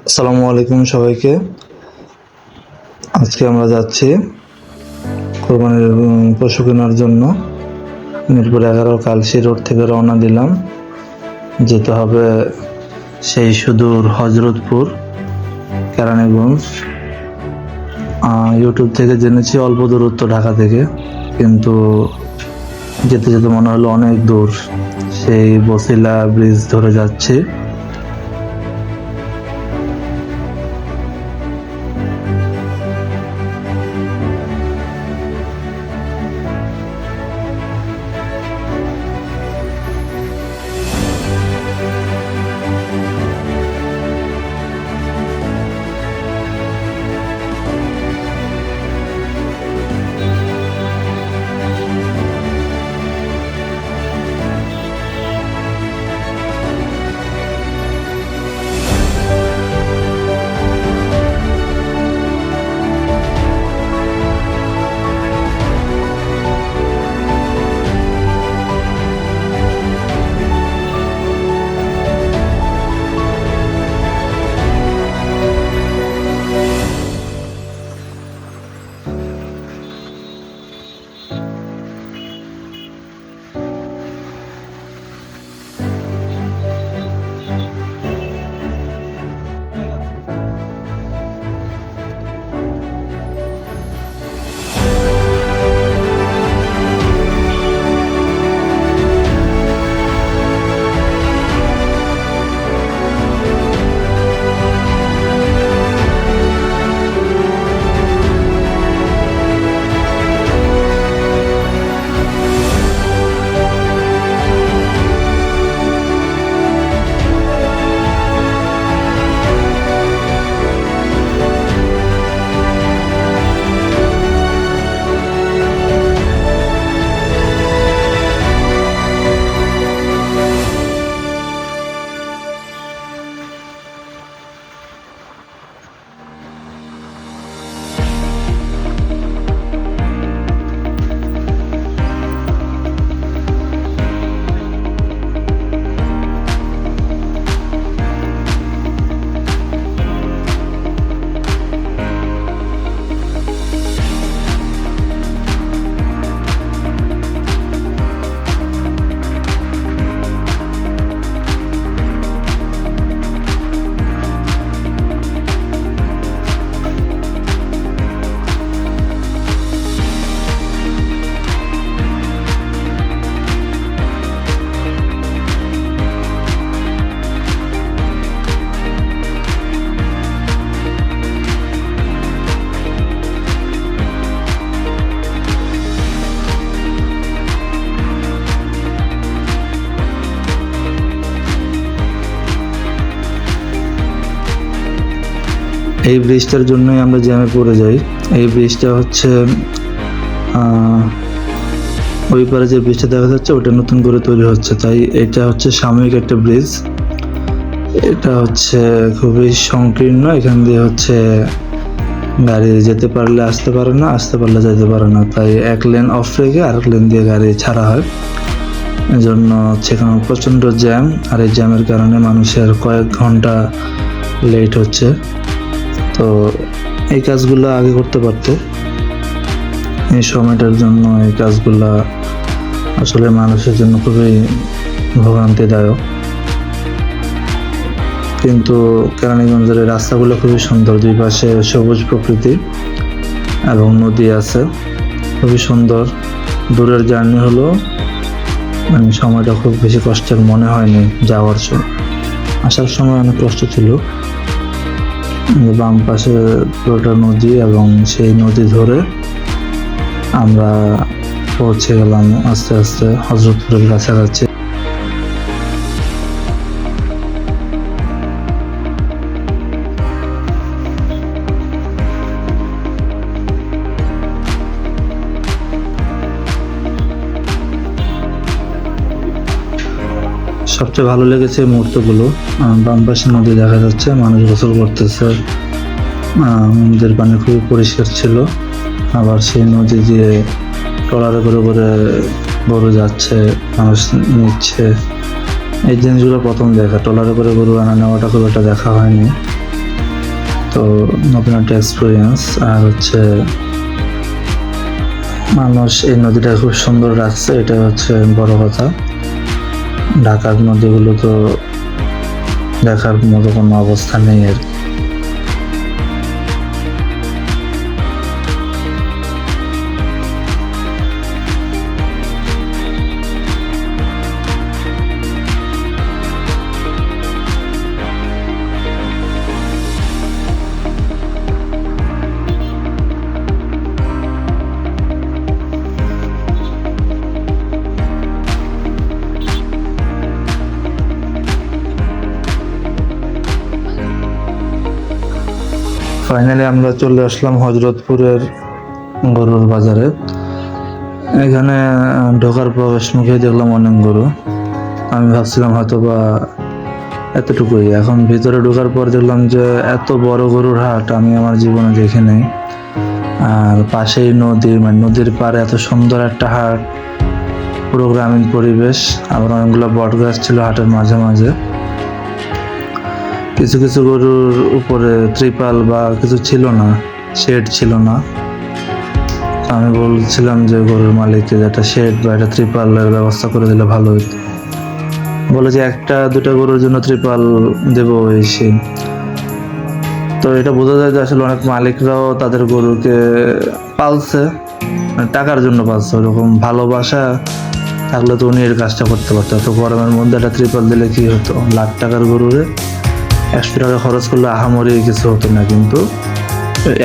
আসসালামু আলাইকুম সবাইকে। আজকে আমরা যাচ্ছি কোরবানির পশু কেনার জন্য। মিরপুর 11 কালসি রোড থেকে রওনা দিলাম। যেতে হবে সেই সুদূর হজরতপুর, কেরানীগঞ্জ। ইউটিউব থেকে জেনেছি অল্প দূরত্ব ঢাকা থেকে, কিন্তু যেতে যেতে মনে হলো অনেক দূর। সেই বসিলা ব্রিজ ধরে যাচ্ছি। এই ব্রিজটার জন্যই আমরা জ্যামে পড়ে যাই। এই ব্রিজটা হচ্ছে ওই পারে যে ব্রিজটা দেখা যাচ্ছে ওটা নতুন করে তৈরি হচ্ছে, তাই এটা হচ্ছে সাময়িক একটা ব্রিজ। এটা হচ্ছে খুবই সংকীর্ণ। এখান দিয়ে হচ্ছে গাড়ি যেতে পারলে আসতে পারে না, আসতে পারলে যেতে পারে না, তাই এক লেন অফ রেখে আরেক লেন দিয়ে গাড়ি ছাড়া হয়। এজন্য সেখানে প্রচণ্ড জ্যাম, আর এই জ্যামের কারণে মানুষের কয়েক ঘন্টা লেট হচ্ছে। তো এই কাজগুলো আগে করতে পারতো। এই সময়টার জন্য এই কাজগুলা আসলে মানুষের জন্য খুবই ভোগান্তিদায়ক। কিন্তু কেরানীগঞ্জের রাস্তাগুলো খুবই সুন্দর, দুই পাশে সবুজ প্রকৃতি এবং নদী আছে, খুবই সুন্দর। দূরের জার্নি হলো, মানে সময়টা খুব বেশি কষ্টের মনে হয়নি যাওয়ার সময়। আসার সময় অনেক কষ্ট ছিল। বাম পাশে পুরোটা নদী, এবং সেই নদী ধরে আমরা পৌঁছে গেলাম আস্তে আস্তে হজরতপুরের কাছাকাছি। সবচেয়ে ভালো লেগেছে এই মুহূর্তগুলো। বাম পাশে নদী দেখা যাচ্ছে, মানুষ গোসল করতেছে। নদীর পানি খুবই পরিষ্কার ছিল। আবার সেই নদী দিয়ে ট্রলারে করে করে গরু যাচ্ছে, মানুষ নিচ্ছে। এই জিনিসগুলো প্রথম দেখা, ট্রলারে করে গরু আনা নেওয়াটা খুব একটা দেখা হয়নি। তো নতুন একটা এক্সপিরিয়েন্স। আর হচ্ছে মানুষ এই নদীটা খুব সুন্দর রাখছে, এটা হচ্ছে বড় কথা। ঢাকার নদীগুলো তো দেখার মতো কোনো অবস্থা নেই আর কি। ফাইনালি আমরা চলে আসলাম হজরতপুরের গরুর বাজারে। এখানে ঢোকার প্রবেশ মুখে দেখলাম অনেক গরু। আমি ভাবছিলাম হয়তো বা এতটুকুই, এখন ভিতরে ঢোকার পর দেখলাম যে এত বড় গরুর হাট আমি আমার জীবনে দেখি নাই। আর পাশেই নদী, মানে নদীর পাড়ে এত সুন্দর একটা হাট, পুরো গ্রামীণ পরিবেশ। আবার অনেকগুলো বট গাছ ছিল হাটের মাঝে মাঝে। কিছু কিছু গরুর উপরে ত্রিপাল বা কিছু ছিল না, শেড ছিল না। আমি বলছিলাম যে গরুর মালিককে একটা শেড বা একটা ত্রিপালের ব্যবস্থা করে দিলে ভালো হতো। বলে যে একটা দুটা গরুর জন্য ত্রিপাল দেবো এসে। তো এটা বোঝা যায় যে আসলে অনেক মালিকরাও তাদের গরুকে পালছে, মানে টাকার জন্য পালছে। ওরকম ভালোবাসা থাকলে তো উনি এর কাজটা করতে পারতো। তো গরমের মধ্যে একটা ত্রিপাল দিলে কি হতো, লাখ টাকার গরুরে 100 টাকা খরচ করলে আহামরি কিছু হতো না। কিন্তু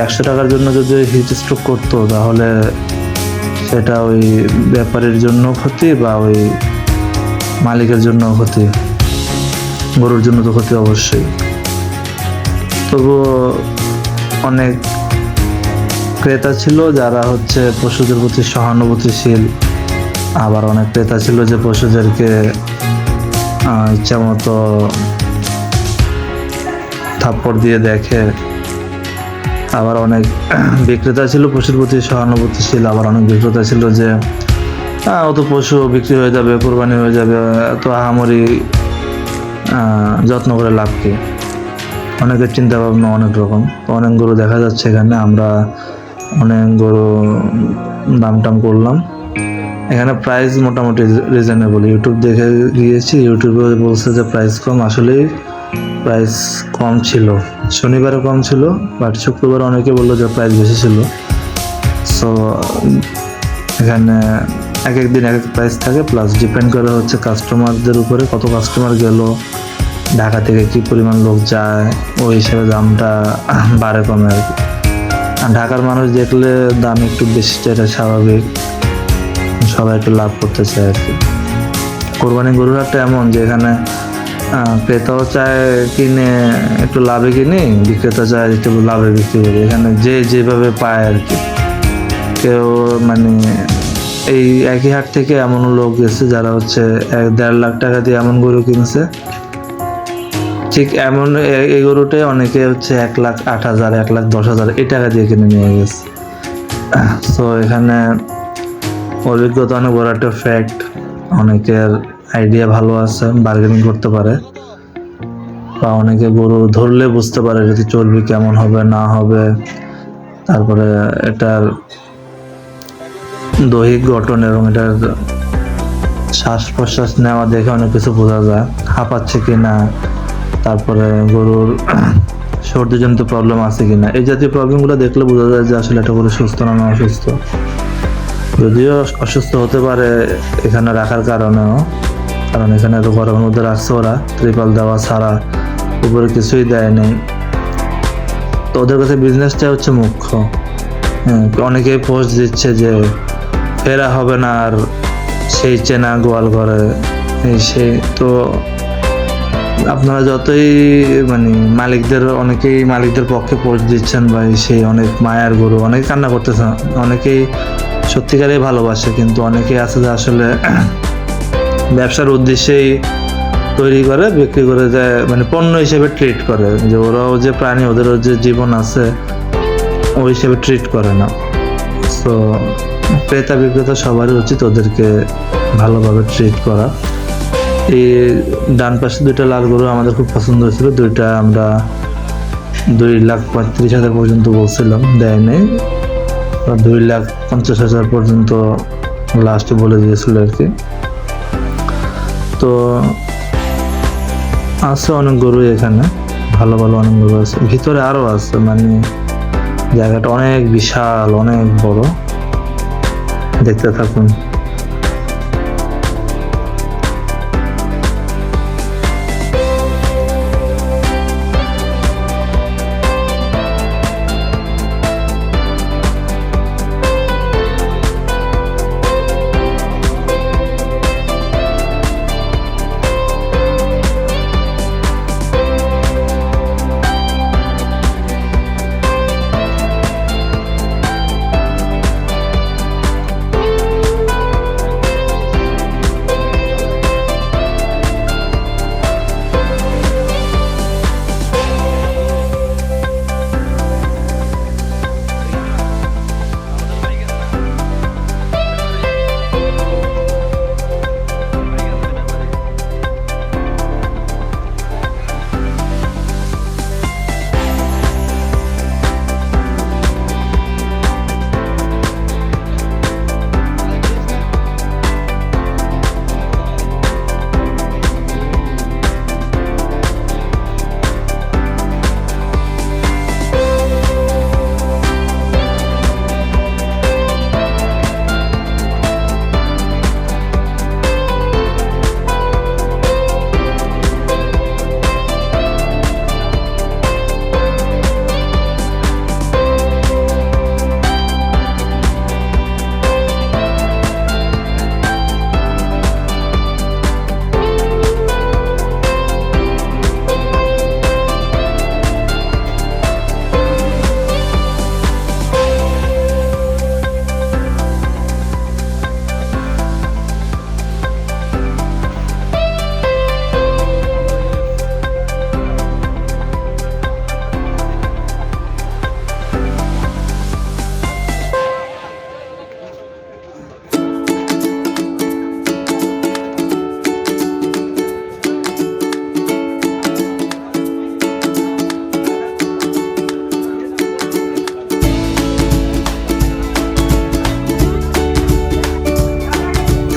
100 টাকার জন্য যদি হিট স্ট্রোক করতো তাহলে সেটা ওই ব্যাপারীর জন্য ক্ষতি বা ওই মালিকের জন্য ক্ষতি, গরুর জন্য তো ক্ষতি অবশ্যই। তবুও অনেক ক্রেতা ছিল যারা হচ্ছে পশুদের প্রতি সহানুভূতিশীল, আবার অনেক ক্রেতা ছিল যে পশুদেরকে ইচ্ছা মতো থাপ্পড় দিয়ে দেখে। আবার অনেক বিক্রেতা ছিল পশুর প্রতি সহানুভূতিশীল, আবার অনেক বিক্রেতা ছিল যে অত পশু বিক্রি হয়ে যাবে, কোরবানি হয়ে যাবে, এত আহামরি যত্ন করে লাভ কি। অনেকের চিন্তা ভাবনা অনেক রকম। তো অনেক গরু দেখা যাচ্ছে এখানে। আমরা অনেক গরু দাম টাম করলাম। এখানে প্রাইস মোটামুটি রিজনেবল। ইউটিউব দেখে গিয়েছি, ইউটিউবে বলছে যে প্রাইস কম। আসলেই প্রাইস কম ছিল, শনিবারে কম ছিল, বাট শুক্রবার অনেকে বললো যে প্রাইস বেশি ছিল। সো এখানে এক এক দিন এক এক প্রাইস থাকে, প্লাস ডিপেন্ড করে হচ্ছে কাস্টমারদের উপরে, কত কাস্টমার গেল, ঢাকা থেকে কি পরিমাণ লোক যায়, ওই হিসেবে দামটা বাড়ে কমে আর কি। আর ঢাকার মানুষ দেখলে দাম একটু বেশি, এটা স্বাভাবিক, সবাই একটু লাভ করতে চায় আর কি। কোরবানি গরুর হাটটা এমন যে এখানে ক্রেতাও চায় কিনে একটু লাভে কিনি, বিক্রেতা চায় একটু লাভে বিক্রি করি। এখানে যে যেভাবে পায় আর কি। কেউ মানে এই একই হাট থেকে এমন লোক গেছে যারা হচ্ছে 1.5 লাখ টাকা দিয়ে এমন গরু কিনছে, ঠিক এমন এই গরুটাই অনেকে হচ্ছে 1,08,000, 1,10,000 এই টাকা দিয়ে কিনে নিয়ে গেছে। তো এখানে অভিজ্ঞতা অনেক বড় একটা ফ্যাক্ট। অনেকের আইডিয়া ভালো আছে, বার্গেনিং করতে পারে, বা অনেকে গরু ধরলে বুঝতে পারে যদি চর্বি কেমন হবে না হবে, তারপরে এটার দৈহিক গঠন এবং এটার শ্বাস প্রশ্বাস নেওয়া দেখে অনেক কিছু বোঝা যায়, হাঁপাচ্ছে কিনা, তারপরে গরুর সর্দিজনিত প্রবলেম আছে কিনা। এই জাতীয় প্রবলেমগুলো দেখলে বোঝা যায় যে আসলে এটা গরু সুস্থ না অসুস্থ। যদিও অসুস্থ হতে পারে এখানে রাখার কারণেও, কারণ এখানে তো গরমের মধ্যে রাখছে ওরা, ত্রিপাল দেওয়া ছাড়া, উপরে কিছুই দেয় নেই। তো ওদের কাছে বিজনেসটা হচ্ছে মুখ্য। অনেকেই পোস্ট দিচ্ছে যে ফেরা হবে না আর সেই চেনা গোয়াল ঘরে এই সেই। তো আপনারা যতই মানে অনেকেই মালিকদের পক্ষে পোস্ট দিচ্ছেন ভাই, সেই অনেক মায়ার গরু, অনেকে কান্না করতেছে, অনেকেই সত্যিকারেই ভালোবাসে, কিন্তু অনেকেই আছে যে আসলে ব্যবসার উদ্দেশ্যেই তৈরি করে, বিক্রি করে যায়, মানে পণ্য হিসেবে ট্রিট করে, যে ওরাও যে প্রাণী, ওদেরও যে জীবন আছে ওই হিসেবে ট্রিট করে না। তো ক্রেতা বিক্রেতা সবারই উচিত ওদেরকে ভালোভাবে ট্রিট করা। এই ডান পাশে 2টা লাল গরু আমাদের খুব পছন্দ হয়েছিল, 2টা আমরা 2,35,000 পর্যন্ত বলছিলাম, দেয় নাই। 2,50,000 পর্যন্ত লাস্টে বলে দিয়েছিল আর কি। তো আছে অনেক গরু এখানে, ভালো ভালো অনেক গরু আছে, ভিতরে আরো আছে, মানে জায়গাটা অনেক বিশাল, অনেক বড়। দেখতে থাকুন।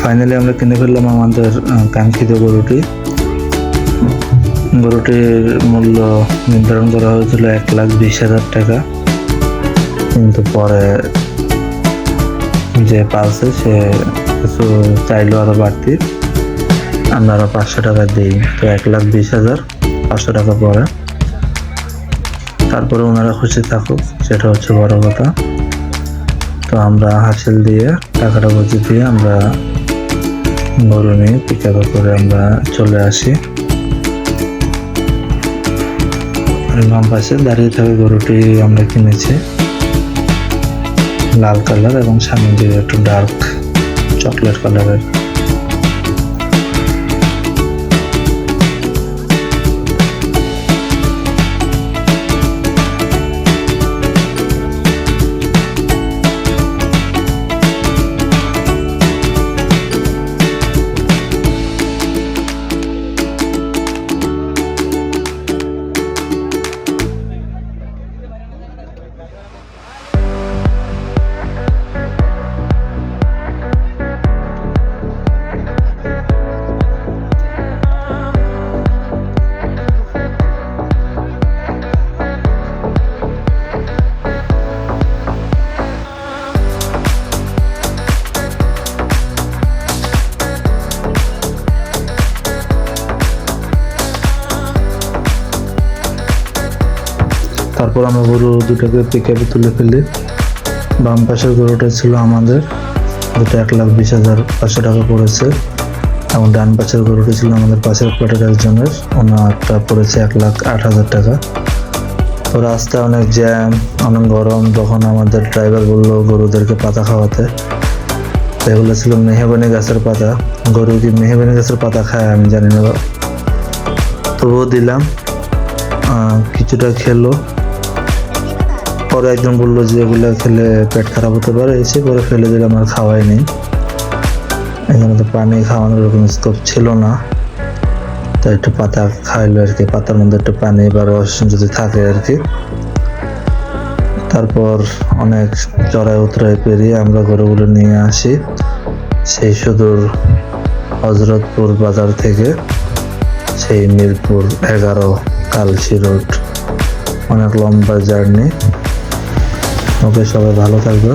ফাইনালি আমরা কিনে ফেললাম আমাদের কাঙ্ক্ষিত গরুটি। গরুটির মূল্য নির্ধারণ করা হয়েছিল 1,20,000 টাকা, কিন্তু পরে যে পালছে সে কিছু চাইলো আরো বাড়তি, আমরা আরো 500 টাকা দিই। তো 1,20,500 টাকা পরে, তারপরে ওনারা খুশি থাকুক, সেটা হচ্ছে বড় কথা। তো আমরা হাসিল দিয়ে টাকাটা বুঝে দিয়ে আমরা গরু নিয়ে পিকআপে করে আমরা চলে আসি। বাম পাশে দাঁড়িয়ে থাকা গরুটি আমরা কিনেছি, লাল কালার এবং সামনে দিয়ে একটু ডার্ক চকলেট কালারের। তারপর আমরা গরু দুটাকে পিকআপে তুলে ফেলি। বাম পাশের গরুটা ছিল আমাদের, যেটা 1,20,500 টাকা পড়েছে, এবং ডান পাশের গরুটি ছিল আমাদের পাশের ফ্ল্যাটের একজনের, ওনারটা পড়েছে 1,08,000 টাকা। তো রাস্তায় অনেক জ্যাম, অনেক গরম। তখন আমাদের ড্রাইভার বললো গরুদেরকে পাতা খাওয়াতে, এগুলো ছিল মেহগনি গাছের পাতা। গরু কি মেহগনি গাছের পাতা খায় আমি জানি না, তবুও দিলাম, কিছুটা খেলো। পরে একজন বললো যে এগুলো খেলে পেট খারাপ হতে পারে, এসে পরে ফেলে দিলাম, আর খাওয়াই নেই। এখানে তো পানি খাওয়ানোর এরকম স্কোপ ছিল না, তো তো একটু পাতা খাইলো আর কি, পাতার মধ্যে একটু পানি বা রস যদি থাকে আর কি। তারপর অনেক চড়াই উতরাই পেরিয়ে আমরা গরুগুলো নিয়ে আসি সেই সুদূর হজরতপুর বাজার থেকে, সেই মিরপুর 11 কালসি রোড। অনেক লম্বা জার্নি। ওকে, সবাই ভালো থাকবে।